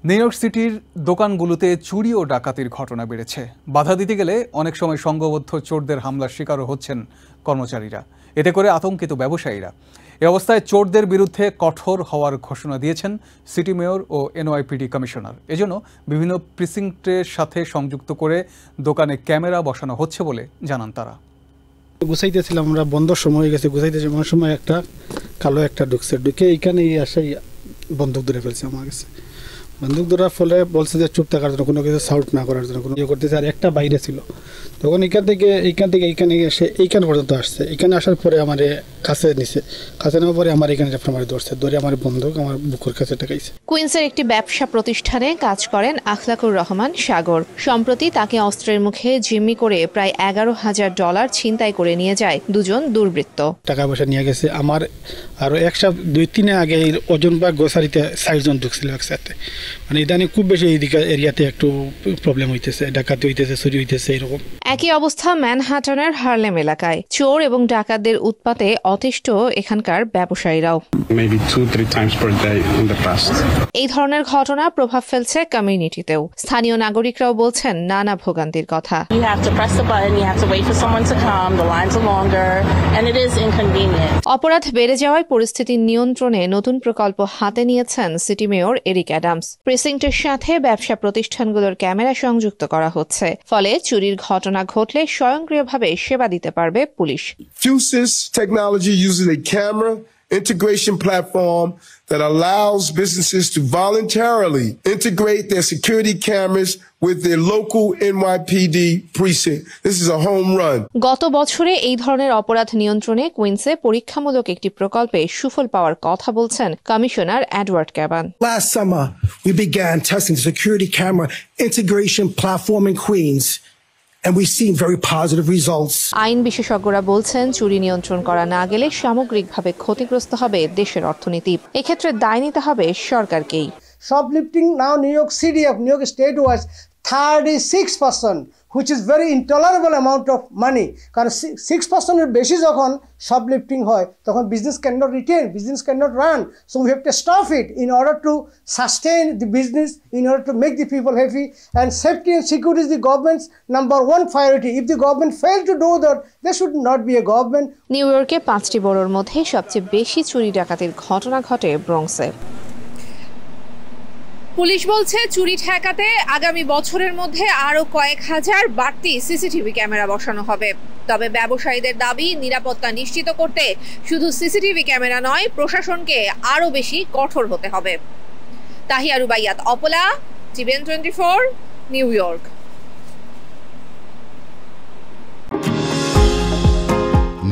New York সিটির দোকানগুলোতে চুরি ও ডাকাতির ঘটনা বেড়েছে। বাধা দিতে গেলে অনেক সময় সংঘবদ্ধ চোরদের হামলার শিকারও হচ্ছেন কর্মচারীরা। এতে করে আতঙ্কিত ব্যবসায়ীরা। এ অবস্থায় চোরদের বিরুদ্ধে কঠোর হওয়ার ঘোষণা দিয়েছেন সিটি মেয়র ও এনওয়াইপিডি কমিশনার। এজন্য বিভিন্ন প্রিসিংক্টের সাথে সংযুক্ত করে দোকানে ক্যামেরা বসানো হচ্ছে বলে জানান তারা। গুছাইতেছিলাম আমরা, বন্ধ সময় হয়ে গেছে, গুছাইতেছি এমন সময় একটা কালো একটা ঢুকে এইখানে এসে বন্দুক ধরে ফেলছে আমার কাছে। বন্দুক ধরার ফলে বলছে যে চুপ থাকার জন্য, কোনো কিছু সাউট না করার জন্য, কোনো ইয়ে করতেছে। আর একটা বাইরে ছিল, তখন এইখান থেকে এইখানে এসে এইখান পর্যন্ত আসছে। এখানে আসার পরে আমার কাছে নিছে, কাছে নেওয়ার পরে আমার এখানে আমার ধরে আমার বন্দুক আমার বুকের কাছে টাকাইছে। কুইন্সের একটি ব্যবসা প্রতিষ্ঠানে কাজ করেন আখলাকুর রহমান সাগর। সম্প্রতি তাকে অস্ত্রের মুখে জিম্মি করে প্রায় $11,000 ছিনতাই করে নিয়ে যায় দুজন দুর্বৃত্ত। টাকা পয়সা নিয়ে গেছে। আমার আরো 2-3 আগে ওজন বা গ্রোসারিতে 60 জন ঢুকছিল একসাথে। মানে ইদানিং খুব বেশি এই এরিয়াতে একটু প্রবলেম হইতেছে, ডাকাতি হইতেছে, চুরি হইতেছে এরকম। একই অবস্থা ম্যানহাটনের হার্লেম এলাকায়। চোর এবং ডাকাতদের উৎপাতে অতিষ্ঠ এখানকার ব্যবসায়ীরাও। এই ধরনের ঘটনা প্রভাব ফেলছে কমিউনিটিতেও। স্থানীয় নাগরিকরাও বলছেন নানা ভোগান্তির কথা। অপরাধ বেড়ে যাওয়ায় পরিস্থিতি নিয়ন্ত্রণে নতুন প্রকল্প হাতে নিয়েছেন সিটি মেয়র এরিক অ্যাডামস। প্রিসিংক্টের সাথে ব্যবসা প্রতিষ্ঠানগুলোর ক্যামেরা সংযুক্ত করা হচ্ছে, ফলে চুরির ঘটনা ঘটলে স্বয়ংক্রিয়ভাবে সেবা দিতে পারবে police. Fusus technology uses a camera integration platform that allows businesses to voluntarily integrate their security cameras with their local NYPD precinct. This is a home run. গত বছরে এই ধরনের অপরাধ নিয়ন্ত্রণে কুইন্সে পরীক্ষামূলক একটি প্রকল্পে সুফল পাওয়ার কথা বলছেন commissioner Edward Caban. Last summer, we began testing the security camera integration platform in Queens. And we've seen very positive results. আইন বিশেষজ্ঞরা বলছেন চুরি নিয়ন্ত্রণ করা না গেলে সামগ্রিকভাবে ক্ষতিগ্রস্ত হবে দেশের অর্থনীতি। এক্ষেত্রে দায় নিতে হবে সরকারকেই। Shoplifting now New York City of New York State was 36%, which is very intolerable amount of money. কারণ 6% এর বেশি যখন shoplifting হয় তখন business cannot retain, business cannot run. So we have to stop it in order to sustain the business, in order to make the people happy. And safety and security is the government's #1 priority. If the government fails to do that, there should not be a government. New ইয়র্কে 5টি বড়োর মধ্যে সবচেয়ে বেশি চুরি ডাকাতির ঘটনা ঘটে ব্রঙ্কসে। Police বলছে চুরি ঠেকাতে আগামী বছরের মধ্যে আরো কয়েক হাজার বাড়তি সিসিটিভি ক্যামেরা বসানো হবে। তবে ব্যবসায়ীদের দাবি, নিরাপত্তা নিশ্চিত করতে শুধু সিসিটিভি ক্যামেরা নয়, প্রশাসনকে আরো বেশি কঠোর হতে হবে। তাহিয়া রুবাইয়াত, অপলা, TVN 24, new York.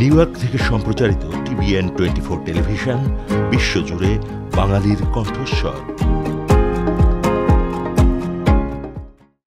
New York থেকে সম্প্রচারিত টিভিএন 24 টেলিভিশন বিশ্বজুড়ে বাঙালির কণ্ঠস্বর।